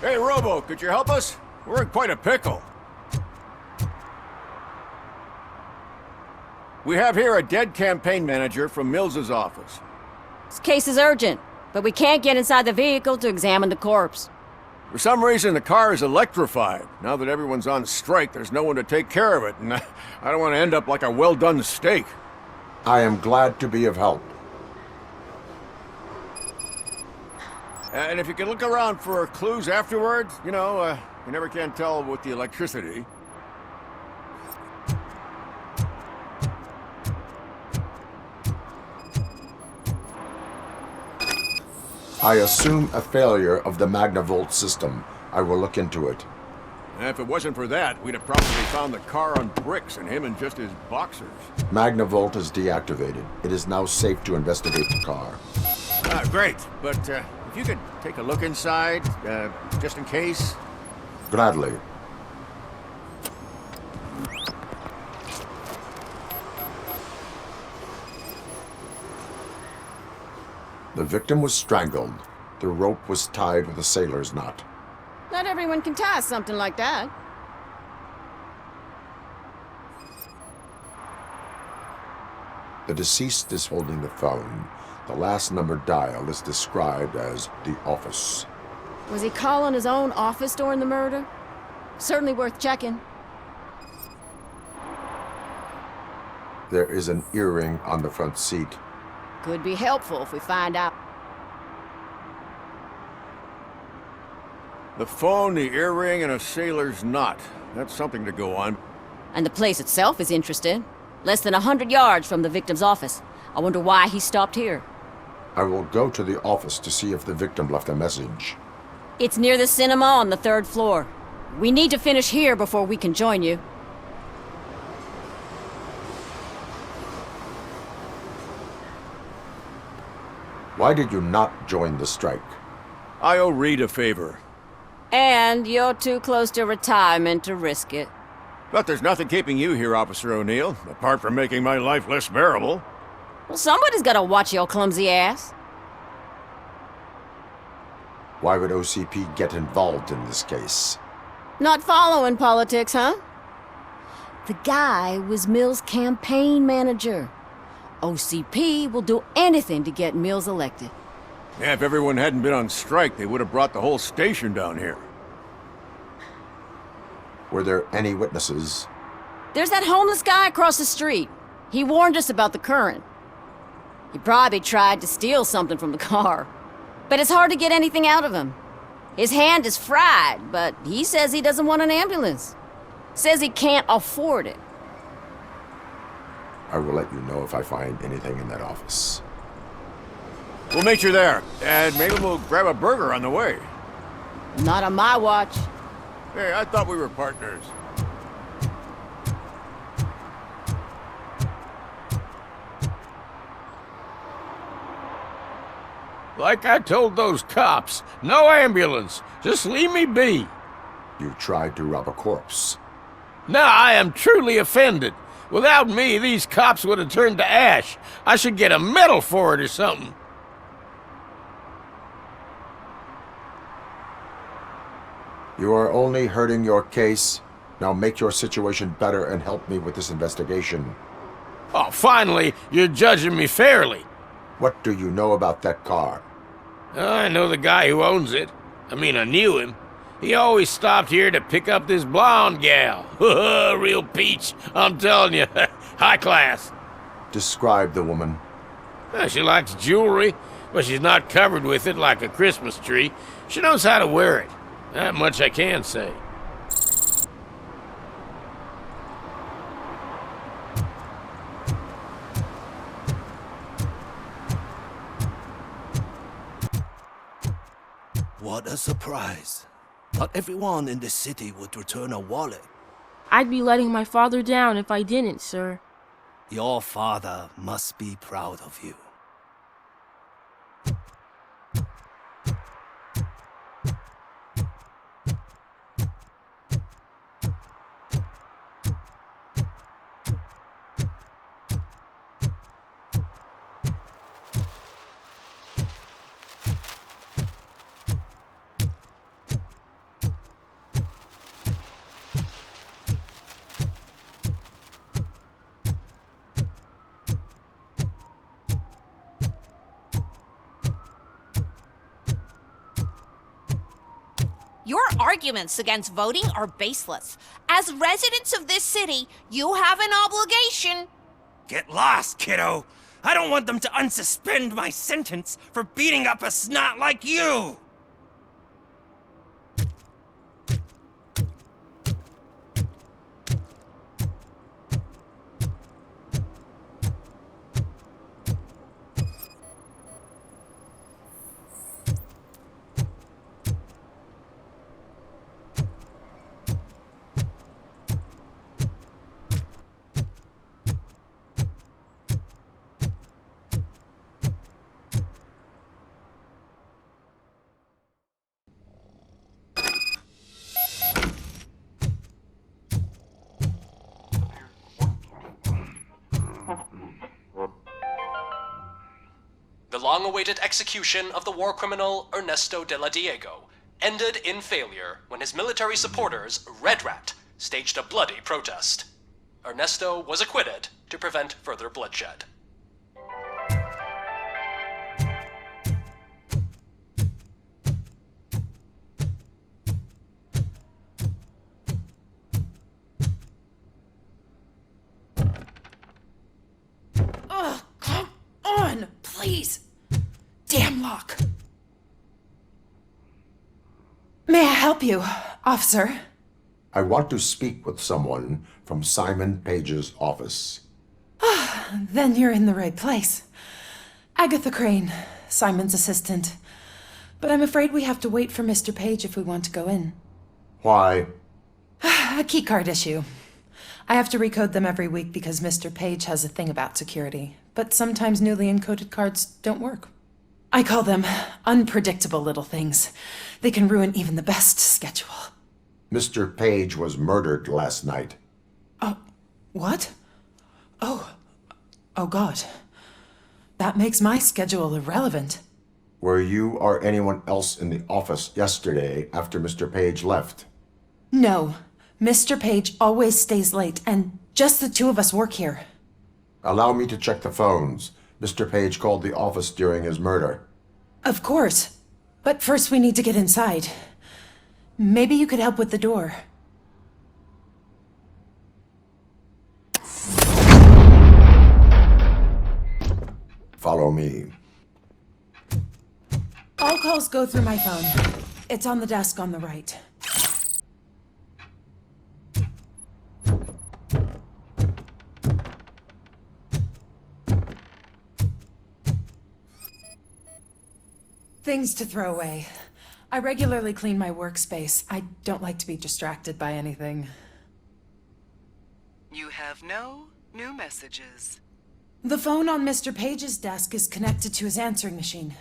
Hey, Robo, could you help us? We're in quite a pickle. We have here a dead campaign manager from Mills's office. This case is urgent, but we can't get inside the vehicle to examine the corpse. For some reason, the car is electrified. Now that everyone's on strike, there's no one to take care of it, and I don't want to end up like a well-done steak. I am glad to be of help. And if you can look around for clues afterwards, you never can tell with the electricity. I assume a failure of the Magnavolt system. I will look into it. And if it wasn't for that, we'd have probably found the car on bricks and him in just his boxers. Magnavolt is deactivated. It is now safe to investigate the car. Great, but if you could take a look inside, just in case. Gladly. The victim was strangled. The rope was tied with a sailor's knot. Not everyone can tie something like that. The deceased is holding the phone. The last number dialed is described as the office. Was he calling his own office during the murder? Certainly worth checking. There is an earring on the front seat. Could be helpful if we find out. The phone, the earring, and a sailor's knot. That's something to go on. And the place itself is interesting. Less than 100 yards from the victim's office. I wonder why he stopped here. I will go to the office to see if the victim left a message. It's near the cinema on the 3rd floor. We need to finish here before we can join you. Why did you not join the strike? I owe Reed a favor. And you're too close to retirement to risk it. But there's nothing keeping you here, Officer O'Neill, apart from making my life less bearable. Well, somebody's gotta watch your clumsy ass. Why would OCP get involved in this case? Not following politics, huh? The guy was Mills' campaign manager. OCP will do anything to get Mills elected. Yeah, if everyone hadn't been on strike, they would have brought the whole station down here. Were there any witnesses? There's that homeless guy across the street. He warned us about the current. He probably tried to steal something from the car. But it's hard to get anything out of him. His hand is fried, but he says he doesn't want an ambulance. Says he can't afford it. I will let you know if I find anything in that office. We'll meet you there, and maybe we'll grab a burger on the way. Not on my watch. Hey, I thought we were partners. Like I told those cops, no ambulance. Just leave me be. You tried to rob a corpse. Now I am truly offended. Without me, these cops would have turned to ash. I should get a medal for it or something. You are only hurting your case. Now make your situation better and help me with this investigation. Oh, finally, you're judging me fairly. What do you know about that car? I know the guy who owns it. I mean, I knew him. He always stopped here to pick up this blonde gal. Real peach, I'm telling you. High class. Describe the woman. She likes jewelry, but she's not covered with it like a Christmas tree. She knows how to wear it. That much I can say. What a surprise. Not everyone in the city would return a wallet. I'd be letting my father down if I didn't, sir. Your father must be proud of you. arguments against voting are baseless. As residents of this city, you have an obligation. Get lost, kiddo! I don't want them to unsuspend my sentence for beating up a snot like you! The long-awaited execution of the war criminal Ernesto de la Diego ended in failure when his military supporters, Red Rat, staged a bloody protest. Ernesto was acquitted to prevent further bloodshed. Ugh, come on, please. Damn lock. May I help you, officer? I want to speak with someone from Simon Page's office. Then you're in the right place. Agatha Crane, Simon's assistant. But I'm afraid we have to wait for Mr. Page if we want to go in. Why? A keycard issue. I have to recode them every week because Mr. Page has a thing about security. But sometimes newly encoded cards don't work. I call them unpredictable little things. They can ruin even the best schedule. Mr. Page was murdered last night. Oh, what? Oh God. That makes my schedule irrelevant. Were you or anyone else in the office yesterday after Mr. Page left? No. Mr. Page always stays late, and just the two of us work here. Allow me to check the phones. Mr. Page called the office during his murder. Of course. But first we need to get inside. Maybe you could help with the door. Follow me. All calls go through my phone. It's on the desk on the right. Things to throw away. I regularly clean my workspace. I don't like to be distracted by anything. You have no new messages. The phone on Mr. Page's desk is connected to his answering machine.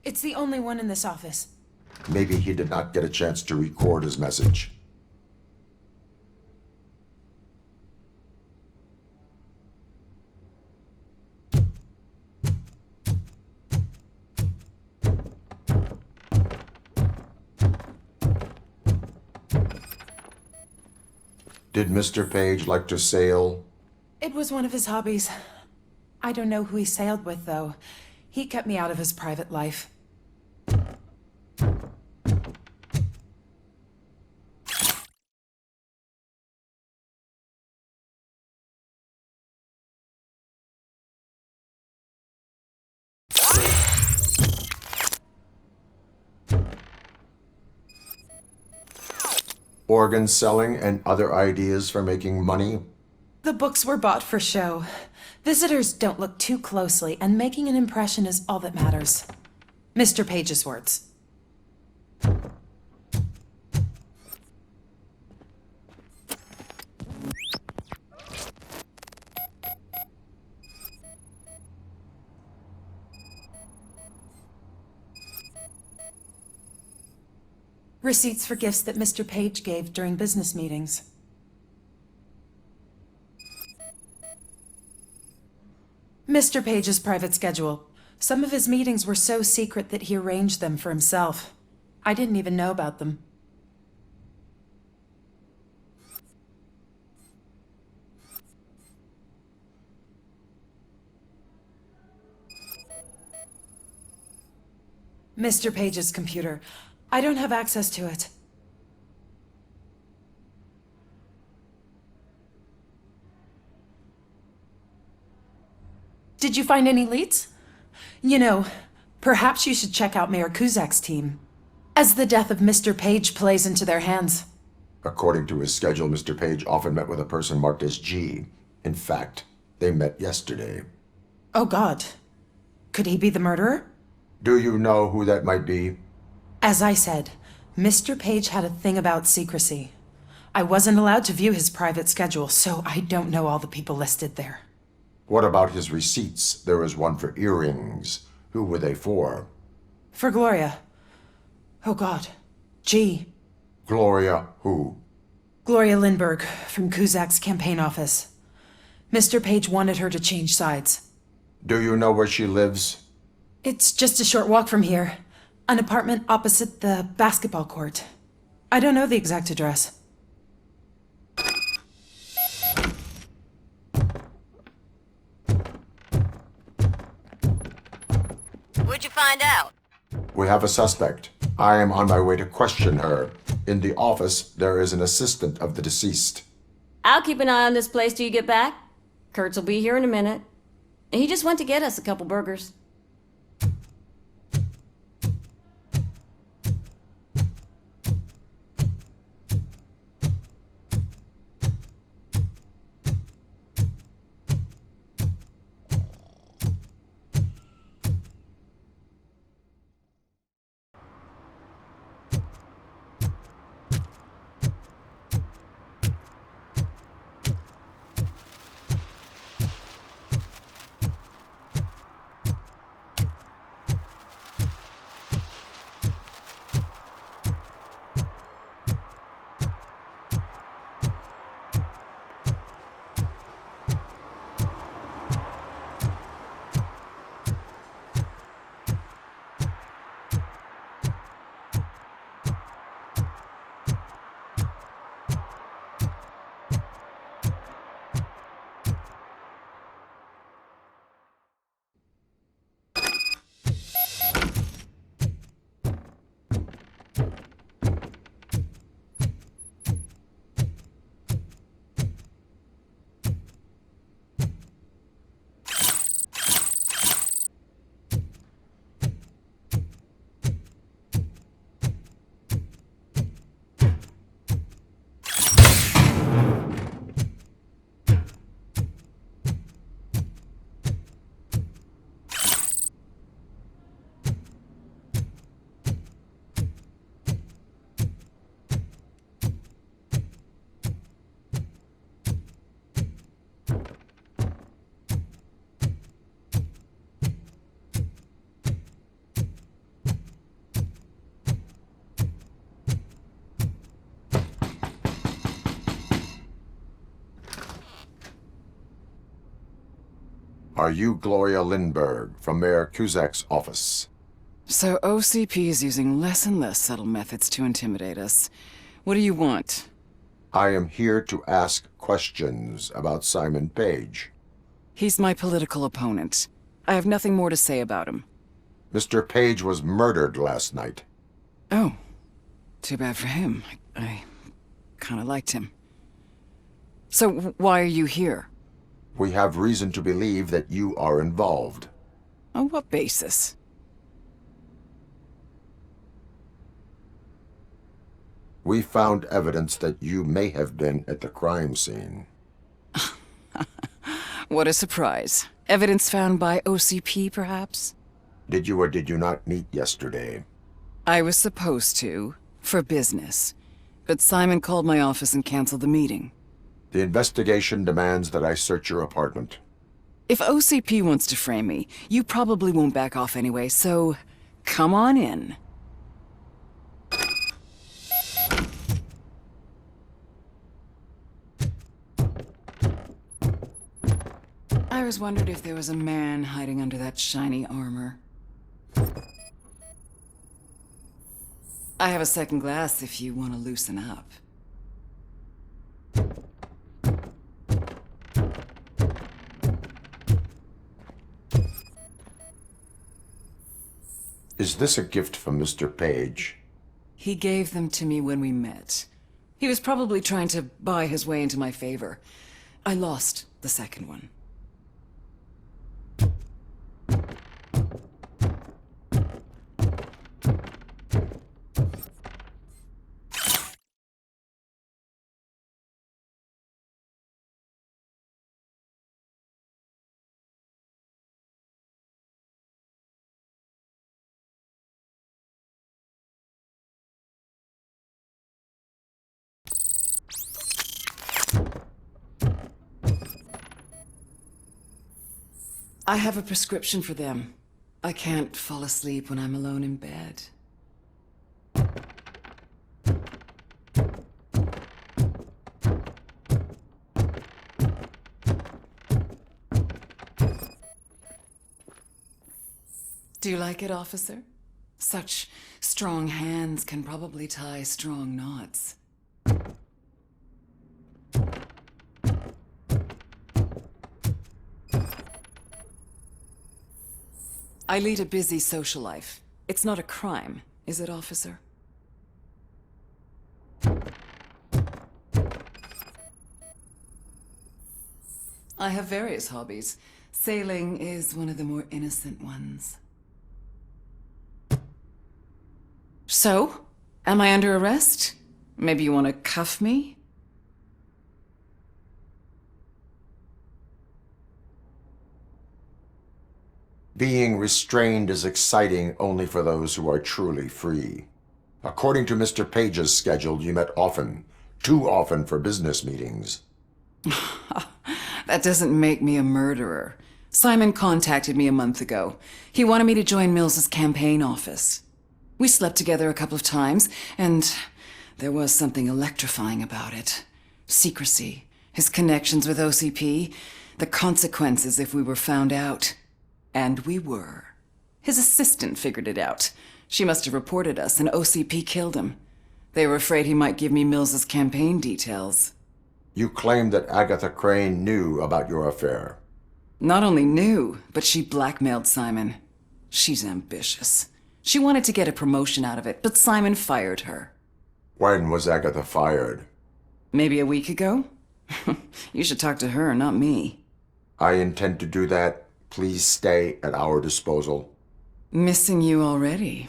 It's the only one in this office. Maybe he did not get a chance to record his message. Did Mr. Page like to sail? It was one of his hobbies. I don't know who he sailed with, though. He kept me out of his private life. Organ selling and other ideas for making money? The books were bought for show. Visitors don't look too closely, and making an impression is all that matters. Mr. Page's words. Receipts for gifts that Mr. Page gave during business meetings. Mr. Page's private schedule. Some of his meetings were so secret that he arranged them for himself. I didn't even know about them. Mr. Page's computer. I don't have access to it. Did you find any leads? You know, perhaps you should check out Mayor Kuzak's team, as the death of Mr. Page plays into their hands. According to his schedule, Mr. Page often met with a person marked as G. In fact, they met yesterday. Oh God. Could he be the murderer? Do you know who that might be? As I said, Mr. Page had a thing about secrecy. I wasn't allowed to view his private schedule, so I don't know all the people listed there. What about his receipts? There was one for earrings. Who were they for? For Gloria. Oh God. G. Gloria who? Gloria Lindbergh, from Kuzak's campaign office. Mr. Page wanted her to change sides. Do you know where she lives? It's just a short walk from here. An apartment opposite the basketball court. I don't know the exact address. What'd you find out? We have a suspect. I am on my way to question her. In the office, there is an assistant of the deceased. I'll keep an eye on this place till you get back. Kurtz will be here in a minute. He just went to get us a couple burgers. Are you Gloria Lindbergh from Mayor Kuzak's office? So OCP is using less and less subtle methods to intimidate us. What do you want? I am here to ask questions about Simon Page. He's my political opponent. I have nothing more to say about him. Mr. Page was murdered last night. Oh, too bad for him. I kind of liked him. So why are you here? We have reason to believe that you are involved. On what basis? We found evidence that you may have been at the crime scene. What a surprise. Evidence found by OCP, perhaps? Did you or did you not meet yesterday? I was supposed to, for business. But Simon called my office and canceled the meeting. The investigation demands that I search your apartment. If OCP wants to frame me, you probably won't back off anyway, so come on in. I always wondered if there was a man hiding under that shiny armor. I have a second glass if you want to loosen up. Is this a gift from Mr. Page? He gave them to me when we met. He was probably trying to buy his way into my favor. I lost the second one. I have a prescription for them. I can't fall asleep when I'm alone in bed. Do you like it, officer? Such strong hands can probably tie strong knots. I lead a busy social life. It's not a crime, is it, officer? I have various hobbies. Sailing is one of the more innocent ones. So, am I under arrest? Maybe you want to cuff me? Being restrained is exciting only for those who are truly free. According to Mr. Page's schedule, you met often. Too often for business meetings. That doesn't make me a murderer. Simon contacted me a month ago. He wanted me to join Mills's campaign office. We slept together a couple of times, and there was something electrifying about it. Secrecy, his connections with OCP, the consequences if we were found out. And we were. His assistant figured it out. She must have reported us, and OCP killed him. They were afraid he might give me Mills's campaign details. You claimed that Agatha Crane knew about your affair. Not only knew, but she blackmailed Simon. She's ambitious. She wanted to get a promotion out of it, but Simon fired her. When was Agatha fired? Maybe a week ago? You should talk to her, not me. I intend to do that. Please stay at our disposal. Missing you already.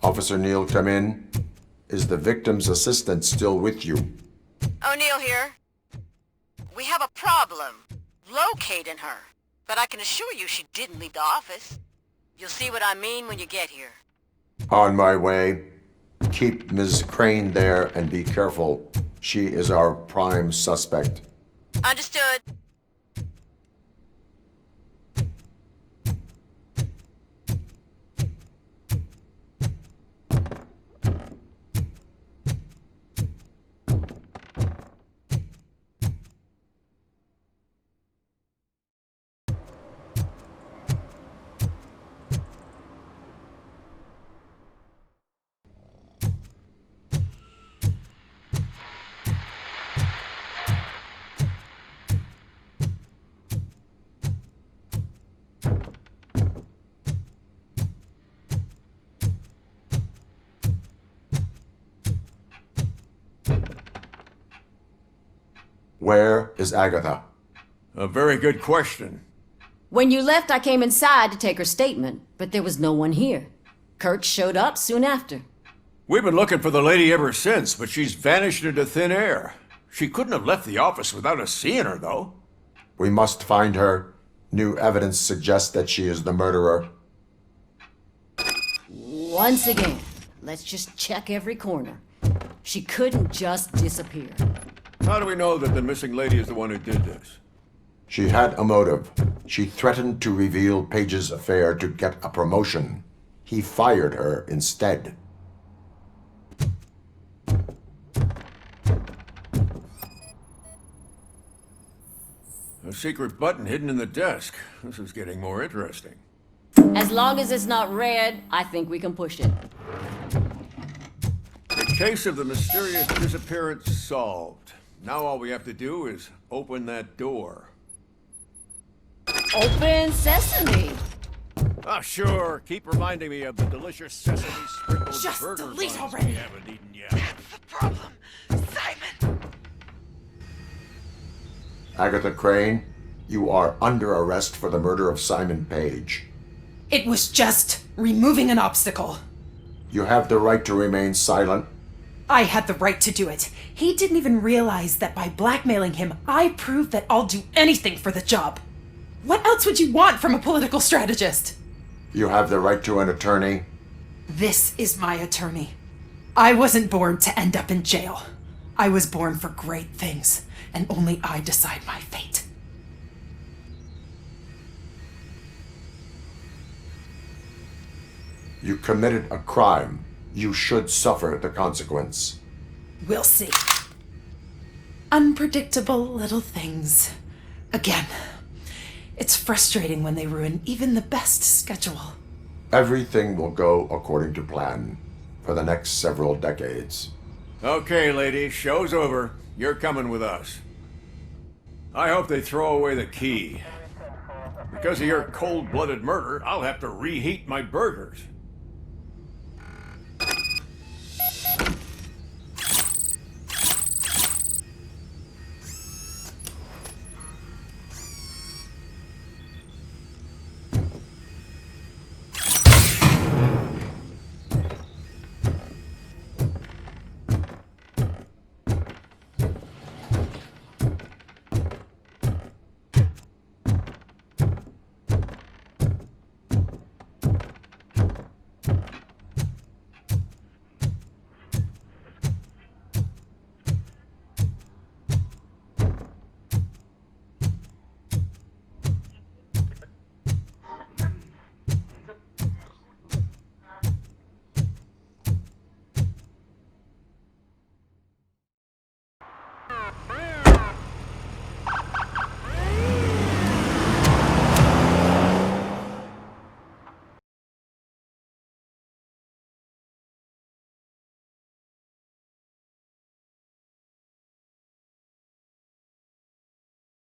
Officer Neal, come in. Is the victim's assistant still with you? O'Neill here. We have a problem locating her, but I can assure you she didn't leave the office. You'll see what I mean when you get here. On my way. Keep Ms. Crane there and be careful. She is our prime suspect. Understood. Where is Agatha? A very good question. When you left, I came inside to take her statement, but there was no one here. Kurt showed up soon after. We've been looking for the lady ever since, but she's vanished into thin air. She couldn't have left the office without us seeing her, though. We must find her. New evidence suggests that she is the murderer. Once again, let's just check every corner. She couldn't just disappear. How do we know that the missing lady is the one who did this? She had a motive. She threatened to reveal Page's affair to get a promotion. He fired her instead. A secret button hidden in the desk. This is getting more interesting. As long as it's not red, I think we can push it. The case of the mysterious disappearance solved. Now all we have to do is open that door. Open sesame! Ah, sure. Keep reminding me of the delicious sesame sprinkled Just burger delete buns already. we haven't eaten yet. That's the problem, Simon. Agatha Crane, you are under arrest for the murder of Simon Page. It was just removing an obstacle. You have the right to remain silent. I had the right to do it. He didn't even realize that by blackmailing him, I proved that I'll do anything for the job. What else would you want from a political strategist? You have the right to an attorney? This is my attorney. I wasn't born to end up in jail. I was born for great things, and only I decide my fate. You committed a crime. You should suffer the consequence. We'll see. Unpredictable little things. Again, it's frustrating when they ruin even the best schedule. Everything will go according to plan for the next several decades. Okay, lady, show's over. You're coming with us. I hope they throw away the key. Because of your cold-blooded murder, I'll have to reheat my burgers.